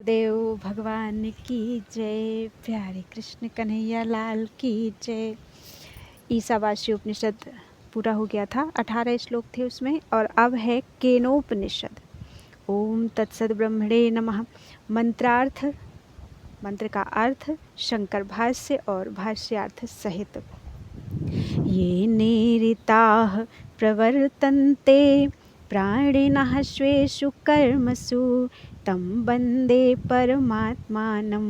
देव भगवान की जय। प्यारे कृष्ण कन्हैया लाल की जय। ईशावास्य उपनिषद पूरा हो गया था, 18 श्लोक थे उसमें, और अब है केनोपनिषद। ओम तत्सद ब्रह्मणे नमः। मंत्रार्थ, मंत्र का अर्थ शंकर भाष्य और भाष्यार्थ सहित। ये नेरिताः प्रवर्तन्ते प्राणिनः स्वेषु कर्मसु तं वन्दे परमात्मानं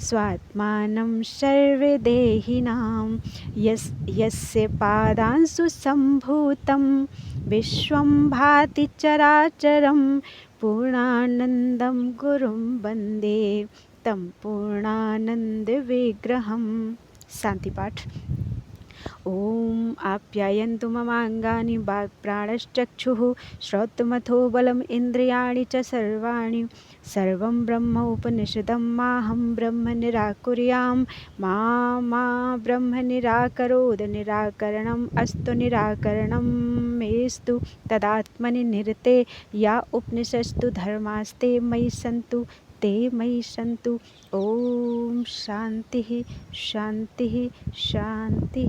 स्वात्मानं सर्वदेहिनां यस्य पादांसु सम्भूतं विश्वं भाति चराचरं पूर्णानन्दं गुरुं वन्दे तं पूर्णानन्दविग्रहं। शांति पाठ। ओम आप्यायन्तु ममांगानि वाक्प्राणश्चक्षुः श्रोत्रमथो बलम् इन्द्रियाणि च सर्वाणि। सर्वं ब्रह्म उपनिषदं माहं ब्रह्म निराकुर्यां मा ब्रह्म निराकरोद। निराकरणम् अस्तु निराकरणं मेस्तु तदात्मनि निरते। या उपनिषत्सु धर्मास्ते मयि सन्तु ते मयि सन्तु। ओम शांति शांति शांति।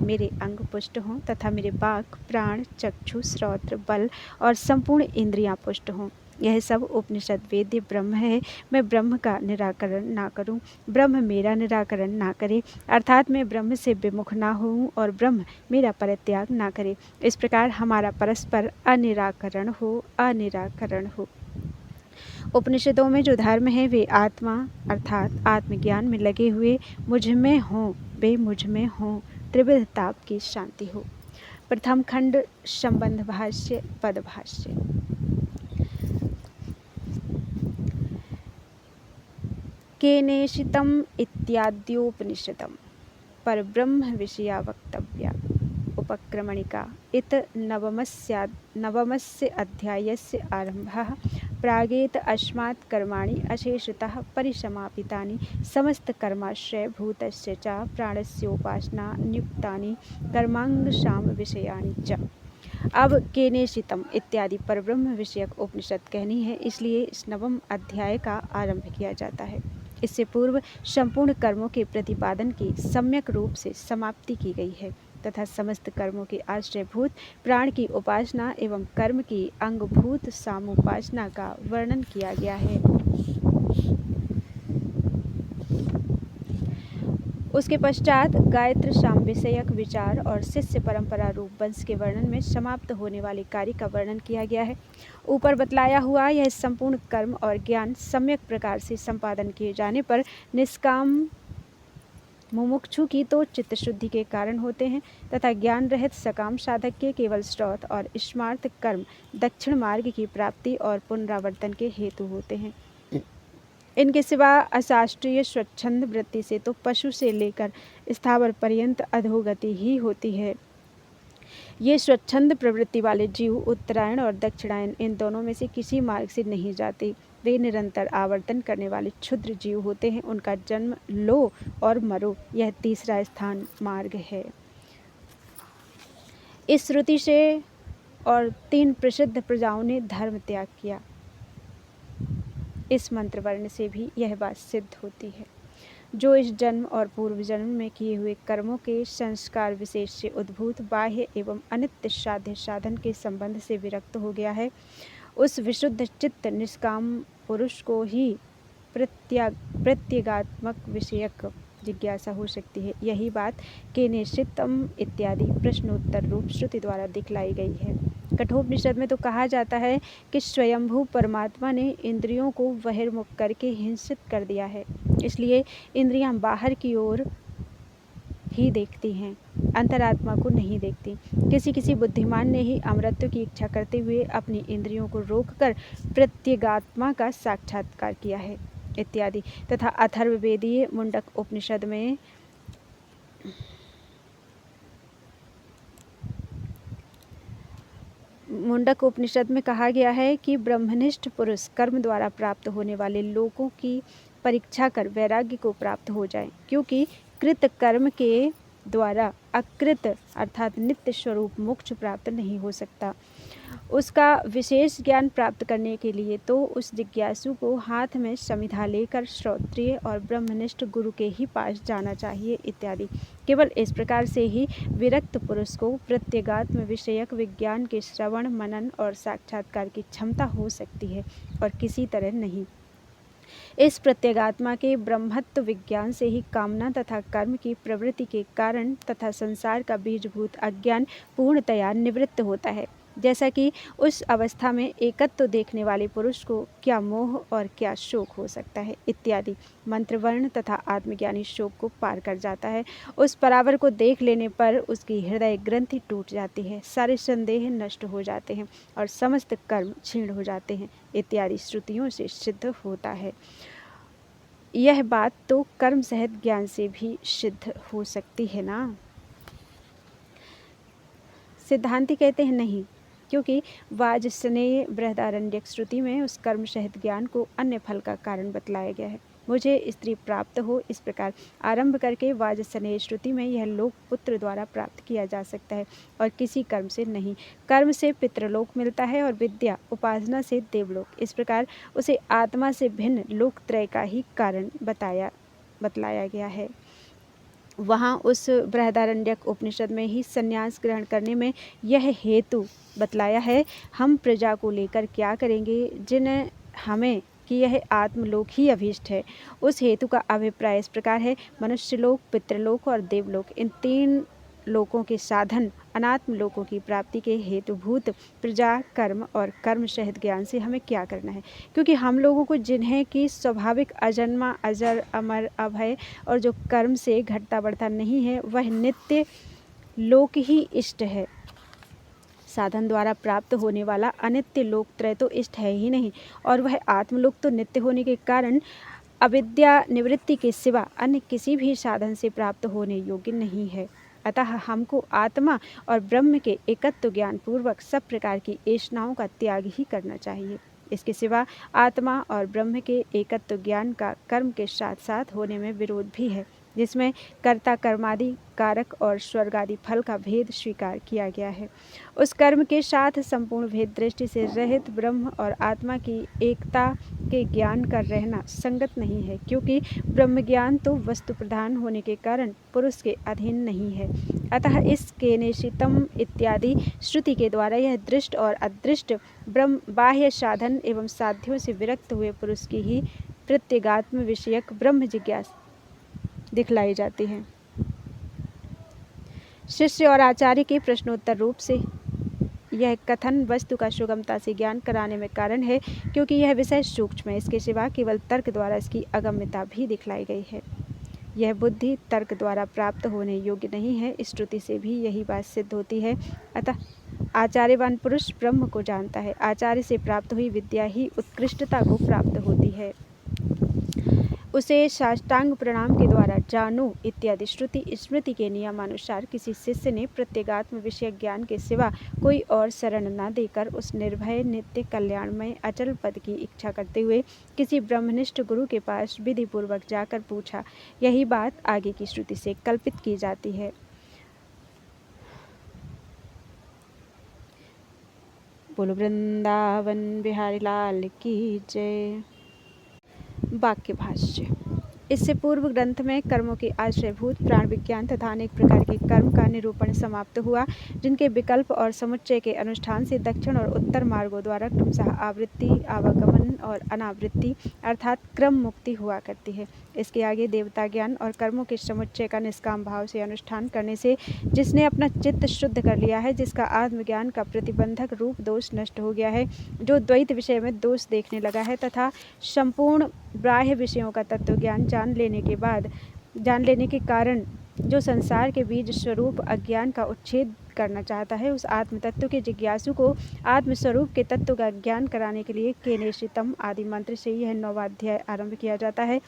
मेरे अंग पुष्ट हों तथा मेरे वाक् प्राण चक्षु श्रोत्र बल और संपूर्ण इंद्रियां पुष्ट हों। यह सब उपनिषद वेद्य ब्रह्म है। मैं ब्रह्म का निराकरण ना करूं, ब्रह्म मेरा निराकरण ना करे, अर्थात मैं ब्रह्म से विमुख ना होऊं और ब्रह्म मेरा परित्याग ना करे। इस प्रकार हमारा परस्पर अनिराकरण हो, अनिराकरण हो। उपनिषदों में जो धर्म है वे आत्मा अर्थात आत्मज्ञान में लगे हुए मुझ में हों, वे मुझ में हों। त्रिविध ताप की शांति हो। प्रथम खंड संबंध भाष्य पद भाष्य। केनेशितम इत्याद्योपनिषदम परब्रह्म विषया वक्तव्या उपक्रमणिका इत नवमस्य अध्यायस्य आरम्भः। प्रागेत अस्मात् कर्माणि अशेषतः परिसमापितानि समस्तकर्माश्रय भूतस्य च प्राणस्योपासना नियुक्तानि कर्मांगशाम विषयाणि च। अब केनेशितम इत्यादि परब्रह्म विषयक उपनिषद कहनी है, इसलिए इस नवम अध्याय का आरंभ किया जाता है। इससे पूर्व संपूर्ण कर्मों के प्रतिपादन की सम्यक रूप से समाप्ति की गई है तथा समस्त कर्मों के आश्रयभूत प्राण की उपासना एवं कर्म की अंगभूत सामुपासना का वर्णन किया गया है। उसके पश्चात गायत्र साम विषयक विचार और शिष्य परंपरा रूप वंश के वर्णन में समाप्त होने वाले कार्य का वर्णन किया गया है। ऊपर बतलाया हुआ यह संपूर्ण कर्म और ज्ञान सम्यक प्रकार से संपादन किए जाने पर निष्काम मुमुक्षु की तो चित्त शुद्धि के कारण होते हैं तथा ज्ञान रहित सकाम साधक के केवल स्रोत और स्मार्थ कर्म दक्षिण मार्ग की प्राप्ति और पुनरावर्तन के हेतु होते हैं। इनके सिवा अशास्त्रीय स्वच्छंद वृत्ति से तो पशु से लेकर स्थावर पर्यंत अधोगति ही होती है। ये स्वच्छंद प्रवृत्ति वाले जीव उत्तरायण और दक्षिणायन इन दोनों में से किसी मार्ग से नहीं जाते। वे निरंतर आवर्तन करने वाले क्षुद्र जीव होते हैं। उनका जन्म लो और मरो, यह तीसरा स्थान मार्ग है। इस श्रुति से और 3 प्रसिद्ध प्रजाओं ने धर्म त्याग किया। इस मंत्र वर्ण से भी यह बात सिद्ध होती है। जो इस जन्म और पूर्व जन्म में किए हुए कर्मों के संस्कार विशेष से उद्भूत बाह्य एवं अनित्य साध्य साधन के संबंध से विरक्त हो गया है, उस विशुद्ध चित्त निष्काम पुरुष को ही प्रत्यगात्मक विषयक जिज्ञासा हो सकती है। यही बात केनेशितम इत्यादि प्रश्नोत्तर रूप श्रुति द्वारा दिखलाई गई है। कठोपनिषद में तो कहा जाता है कि स्वयंभू परमात्मा ने इंद्रियों को बहिर्मुख करके हिंसित कर दिया है, इसलिए इंद्रियां बाहर की ओर ही देखती हैं, अंतरात्मा को नहीं देखती। किसी बुद्धिमान ने ही अमरत्व की इच्छा करते हुए अपनी इंद्रियों को रोककर प्रत्यगात्मा का साक्षात्कार किया है इत्यादि। तथा अथर्ववेदीय मुंडक उपनिषद में कहा गया है कि ब्रह्मनिष्ठ पुरुष कर्म द्वारा प्राप्त होने वाले लोकों की परीक्षा कर वैराग्य को प्राप्त हो जाए, क्योंकि कृत कर्म के द्वारा अकृत अर्थात नित्य स्वरूप मोक्ष प्राप्त नहीं हो सकता। उसका विशेष ज्ञान प्राप्त करने के लिए तो उस जिज्ञासु को हाथ में समिधा लेकर श्रोत्रिय और ब्रह्मनिष्ठ गुरु के ही पास जाना चाहिए इत्यादि। केवल इस प्रकार से ही विरक्त पुरुष को प्रत्यगात्म विषयक विज्ञान के श्रवण, मनन और साक्षात्कार की क्षमता हो सकती है और किसी तरह नहीं। इस प्रत्यगात्मा के ब्रह्मत्व विज्ञान से ही कामना तथा कर्म की प्रवृत्ति के कारण तथा संसार का बीजभूत अज्ञान पूर्णतया निवृत्त होता है। जैसा कि उस अवस्था में एकत्व देखने वाले पुरुष को क्या मोह और क्या शोक हो सकता है इत्यादि मंत्रवर्ण तथा आत्मज्ञानी शोक को पार कर जाता है। उस परावर को देख लेने पर उसकी हृदय ग्रंथि टूट जाती है, सारे संदेह नष्ट हो जाते हैं और समस्त कर्म क्षीण हो जाते हैं इत्यादि श्रुतियों से सिद्ध होता है। यह बात तो कर्म सहित ज्ञान से भी सिद्ध हो सकती है ना। सिद्धांति कहते हैं नहीं, क्योंकि वाजसनेय बृहदारण्यक श्रुति में उस कर्म सहित ज्ञान को अन्य फल का कारण बतलाया गया है। मुझे स्त्री प्राप्त हो, इस प्रकार आरंभ करके वाजसनेय श्रुति में यह लोक पुत्र द्वारा प्राप्त किया जा सकता है और किसी कर्म से नहीं। कर्म से पितृलोक मिलता है और विद्या उपासना से देवलोक। इस प्रकार उसे आत्मा से भिन्न लोकत्रय का ही कारण बतलाया गया है। वहाँ उस बृहदारण्यक उपनिषद में ही संन्यास ग्रहण करने में यह हेतु बतलाया है, हम प्रजा को लेकर क्या करेंगे जिन्हें हमें कि यह आत्मलोक ही अभीष्ट है। उस हेतु का अभिप्राय इस प्रकार है, मनुष्यलोक, पितृलोक और देवलोक, इन तीन लोकों के साधन अनात्म लोकों की प्राप्ति के हेतुभूत प्रजा, कर्म और कर्म सहित ज्ञान से हमें क्या करना है। क्योंकि हम लोगों को जिन्हें कि स्वाभाविक अजन्मा, अजर, अमर, अभय और जो कर्म से घटता बढ़ता नहीं है, वह नित्य लोक ही इष्ट है। साधन द्वारा प्राप्त होने वाला अनित्य लोकत्रय तो इष्ट है ही नहीं, और वह आत्मलोक तो नित्य होने के कारण अविद्या निवृत्ति के सिवा अन्य किसी भी साधन से प्राप्त होने योग्य नहीं है। अतः हमको आत्मा और ब्रह्म के एकत्व ज्ञान पूर्वक सब प्रकार की ऐषणाओं का त्याग ही करना चाहिए। इसके सिवा आत्मा और ब्रह्म के एकत्व ज्ञान का कर्म के साथ साथ होने में विरोध भी है, जिसमें कर्ता, कर्मादि, कारक और स्वर्ग आदि फल का भेद स्वीकार किया गया है। उस कर्म के साथ संपूर्ण भेद दृष्टि से रहित ब्रह्म और आत्मा की एकता के ज्ञान का रहना संगत नहीं है, क्योंकि ब्रह्म ज्ञान तो वस्तु प्रधान होने के कारण पुरुष के अधीन नहीं है। अतः इस केनेशितम इत्यादि श्रुति के द्वारा यह दृष्ट और अदृष्ट ब्रह्म बाह्य साधन एवं साध्यों से विरक्त हुए पुरुष की ही प्रत्यगात्म विषयक ब्रह्म जिज्ञासा दिखलाई जाती है। शिष्य और आचार्य के प्रश्नोत्तर रूप से यह कथन वस्तु का सुगमता से ज्ञान कराने में कारण है, क्योंकि यह विषय सूक्ष्म है। इसके सिवा केवल तर्क द्वारा इसकी अगम्यता भी दिखलाई गई है। यह बुद्धि तर्क द्वारा प्राप्त होने योग्य नहीं है। इस श्रुति से भी यही बात सिद्ध होती है। अतः आचार्यवान पुरुष ब्रह्म को जानता है। आचार्य से प्राप्त हुई विद्या ही उत्कृष्टता को प्राप्त होती है। उसे साष्टांग प्रणाम के द्वारा जानो इत्यादि श्रुति स्मृति के नियमानुसार किसी शिष्य ने प्रत्यगात्म विषय ज्ञान के सिवा कोई और शरण न देकर उस निर्भय नित्य कल्याणमय अचल पद की इच्छा करते हुए किसी ब्रह्मनिष्ठ गुरु के पास विधि पूर्वक जाकर पूछा। यही बात आगे की श्रुति से कल्पित की जाती है। बोलो वृंदावन बिहारी लाल की जय। वाक्य भाष्य। इससे पूर्व ग्रंथ में कर्मों के आश्रयभूत प्राण विज्ञान तथा अनेक प्रकार के कर्म का निरूपण समाप्त हुआ, जिनके विकल्प और समुच्चय के अनुष्ठान से दक्षिण और उत्तर मार्गों द्वारा क्रमशः आवृत्ति, आवागमन और अनावृत्ति अर्थात क्रम मुक्ति हुआ करती है। इसके आगे देवता ज्ञान और कर्मों के समुच्चय का निष्काम भाव से अनुष्ठान करने से जिसने अपना चित्त शुद्ध कर लिया है, जिसका आत्मज्ञान का प्रतिबंधक रूप दोष नष्ट हो गया है, जो द्वैत विषय में दोष देखने लगा है तथा संपूर्ण बाह्य विषयों का तत्व ज्ञान जान लेने के कारण जो संसार के बीज स्वरूप अज्ञान का उच्छेद करना चाहता है, उस आत्म तत्व के जिज्ञासु को आत्मस्वरूप के तत्व का ज्ञान कराने के लिए केनेशितम आदि मंत्र से यह 9वां अध्याय आरंभ किया जाता है।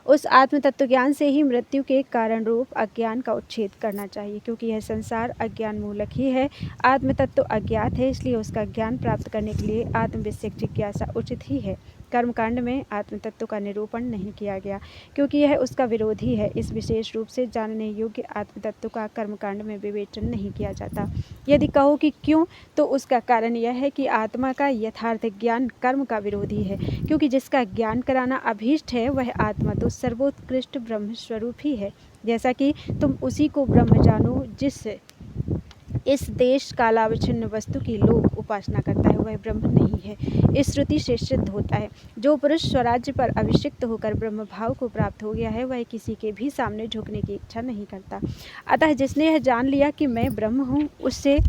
उस आत्म तत्व ज्ञान से ही मृत्यु के कारण रूप अज्ञान का उच्छेद करना चाहिए, क्योंकि यह संसार अज्ञान मूलक ही है। आत्म तत्व अज्ञात है, इसलिए उसका ज्ञान प्राप्त करने के लिए आत्म विषयक जिज्ञासा उचित ही है। कर्मकांड में आत्म तत्व का निरूपण नहीं किया गया, क्योंकि यह उसका विरोधी है। इस विशेष रूप से जानने योग्य आत्म तत्व का कर्मकांड में विवेचन नहीं किया जाता। यदि कहो कि क्यों, तो उसका कारण यह है कि आत्मा का यथार्थ ज्ञान कर्म का विरोधी है, क्योंकि जिसका ज्ञान कराना अभीष्ट है वह आत्मा तो सर्वोत्कृष्ट ब्रह्म स्वरूप ही है। जैसा कि तुम उसी को ब्रह्म जानो जिस इस देश कालावच्छिन्न वस्तु की लोक उपासना करता है, वह ब्रह्म नहीं है। इस श्रुति से सिद्ध होता है, जो पुरुष स्वराज्य पर अभिषिक्त होकर ब्रह्म भाव को प्राप्त हो गया है, वह किसी के भी सामने झुकने की इच्छा नहीं करता। अतः जिसने यह जान लिया कि मैं ब्रह्म हूँ, उससे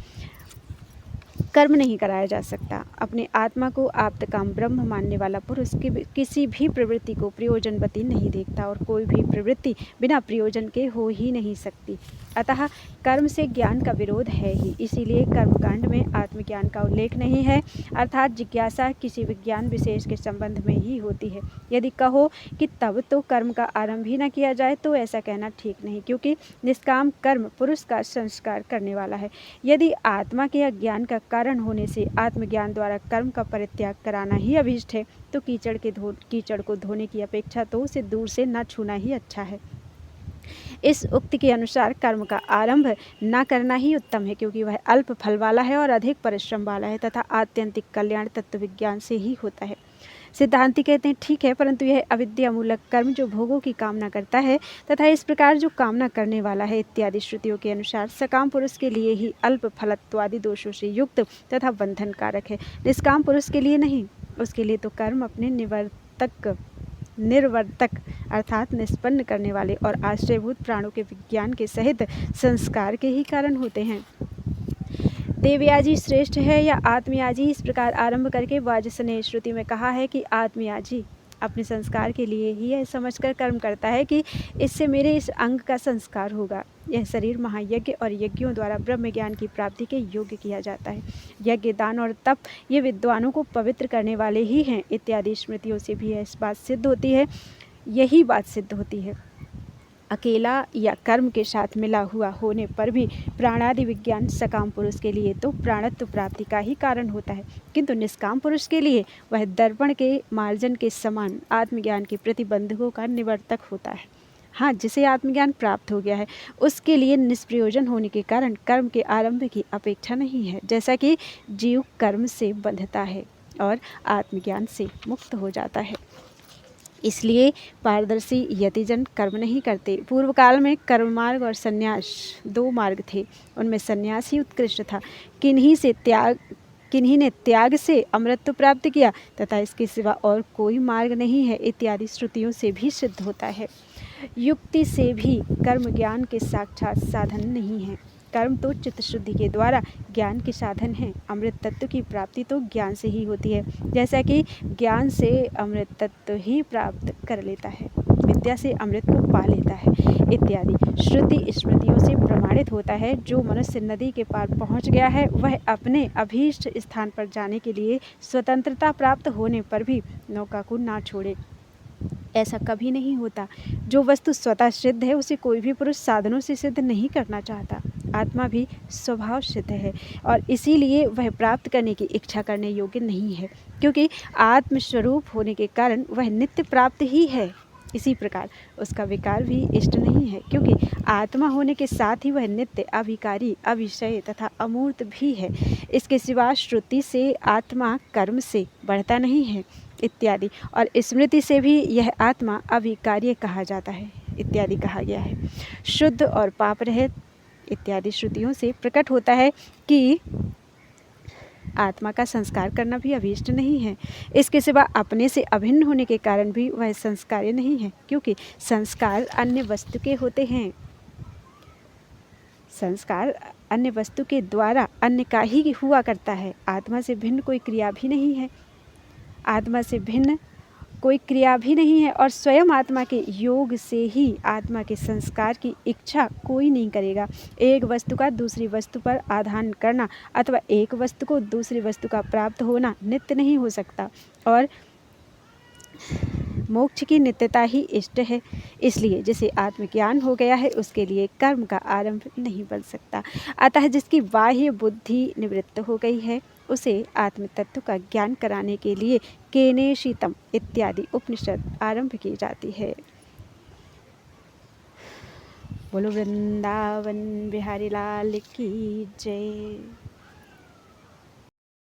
कर्म नहीं कराया जा सकता। अपने आत्मा को आप्तकाम ब्रह्म मानने वाला पुरुष किसी भी प्रवृत्ति को प्रयोजनवती नहीं देखता, और कोई भी प्रवृत्ति बिना प्रयोजन के हो ही नहीं सकती। अतः कर्म से ज्ञान का विरोध है ही, इसीलिए कर्मकांड में आत्मज्ञान का उल्लेख नहीं है, अर्थात जिज्ञासा किसी विज्ञान विशेष के संबंध में ही होती है। यदि कहो कि तब तो कर्म का आरंभ ही न किया जाए, तो ऐसा कहना ठीक नहीं, क्योंकि निष्काम कर्म पुरुष का संस्कार करने वाला है। यदि आत्मा के अज्ञान का कारण होने से आत्मज्ञान द्वारा कर्म का परित्याग कराना ही अभीष्ट है, तो कीचड़ को धोने की अपेक्षा तो उसे दूर से न छूना ही अच्छा है। इस उक्ति के अनुसार कर्म का आरंभ न करना ही उत्तम है, क्योंकि वह अल्प फल वाला है और अधिक परिश्रम वाला है, तथा आत्यंतिक कल्याण तत्व विज्ञान से ही होता है। सिद्धांति कहते हैं, ठीक है, परंतु यह अविद्यामूलक कर्म जो भोगों की कामना करता है तथा इस प्रकार जो कामना करने वाला है इत्यादि श्रुतियों के अनुसार सकाम पुरुष के लिए ही अल्प फलत्वादि दोषों से युक्त तथा बंधन कारक है, निष्काम पुरुष के लिए नहीं। उसके लिए तो कर्म अपने निर्वर्तक अर्थात निष्पन्न करने वाले और आश्रयभूत प्राणों के विज्ञान के सहित संस्कार के ही कारण होते हैं। देवयाजी श्रेष्ठ है या आत्मयाजी, इस प्रकार आरंभ करके वाजसनेय श्रुति में कहा है कि आत्मयाजी अपने संस्कार के लिए ही यह समझकर कर्म करता है कि इससे मेरे इस अंग का संस्कार होगा। यह शरीर महायज्ञ और यज्ञों द्वारा ब्रह्म ज्ञान की प्राप्ति के योग्य किया जाता है। यज्ञ, दान और तप ये विद्वानों को पवित्र करने वाले ही हैं इत्यादि स्मृतियों से भी यही बात सिद्ध होती है। अकेला या कर्म के साथ मिला हुआ होने पर भी प्राणादि विज्ञान सकाम पुरुष के लिए तो प्राणत्व प्राप्ति का ही कारण होता है, किंतु निष्काम पुरुष के लिए वह दर्पण के मार्जन के समान आत्मज्ञान के प्रतिबंधकों का निवर्तक होता है। हाँ, जिसे आत्मज्ञान प्राप्त हो गया है उसके लिए निष्प्रयोजन होने के कारण कर्म के आरंभ की अपेक्षा नहीं है, जैसा कि जीव कर्म से बंधता है और आत्मज्ञान से मुक्त हो जाता है। इसलिए पारदर्शी यतिजन कर्म नहीं करते। पूर्व काल में कर्म मार्ग और संन्यास दो मार्ग थे, उनमें संन्यास ही उत्कृष्ट था। किन्हीं ने त्याग से अमृतत्व प्राप्त किया तथा इसके सिवा और कोई मार्ग नहीं है इत्यादि श्रुतियों से भी सिद्ध होता है। युक्ति से भी कर्म ज्ञान के साक्षात साधन नहीं है। कर्म तो चित्त शुद्धि के द्वारा ज्ञान के साधन हैं। अमृत तत्व की प्राप्ति तो ज्ञान से ही होती है, जैसा कि ज्ञान से अमृत तत्व ही प्राप्त कर लेता है, विद्या से अमृत को पा लेता है इत्यादि श्रुति स्मृतियों से प्रमाणित होता है। जो मनुष्य नदी के पार पहुंच गया है वह अपने अभीष्ट स्थान पर जाने के लिए स्वतंत्रता प्राप्त होने पर भी नौका को ना छोड़े, ऐसा कभी नहीं होता। जो वस्तु स्वतः सिद्ध है उसे कोई भी पुरुष साधनों से सिद्ध नहीं करना चाहता। आत्मा भी स्वभाव सिद्ध है और इसीलिए वह प्राप्त करने की इच्छा करने योग्य नहीं है, क्योंकि आत्मस्वरूप होने के कारण वह नित्य प्राप्त ही है। इसी प्रकार उसका विकार भी इष्ट नहीं है, क्योंकि आत्मा होने के साथ ही वह नित्य, अभिकारी, अविषय तथा अमूर्त भी है। इसके सिवा श्रुति से आत्मा कर्म से बढ़ता नहीं है इत्यादि, और स्मृति से भी यह आत्मा अविकार्य कहा जाता है इत्यादि कहा गया है। शुद्ध और पाप रहित इत्यादि श्रुतियों से प्रकट होता है कि आत्मा का संस्कार करना भी अभीष्ट नहीं है। इसके सिवा अपने से अभिन्न होने के कारण भी वह संस्कार्य नहीं है, क्योंकि संस्कार अन्य वस्तु के होते हैं। संस्कार अन्य वस्तु के द्वारा अन्य का ही हुआ करता है। आत्मा से भिन्न कोई क्रिया भी नहीं है। आत्मा से भिन्न कोई क्रिया भी नहीं है और स्वयं आत्मा के योग से ही आत्मा के संस्कार की इच्छा कोई नहीं करेगा। एक वस्तु का दूसरी वस्तु पर आधान करना अथवा एक वस्तु को दूसरी वस्तु का प्राप्त होना नित्य नहीं हो सकता, और मोक्ष की नित्यता ही इष्ट है। इसलिए जिसे आत्मज्ञान हो गया है उसके लिए कर्म का आरंभ नहीं बन सकता। अतः जिसकी बाह्य बुद्धि निवृत्त हो गई है उसे आत्म तत्व का ज्ञान कराने के लिए केनेशितम इत्यादि उपनिषद आरंभ की जाती है। बोलो वृंदावन बिहारी लाल की जय।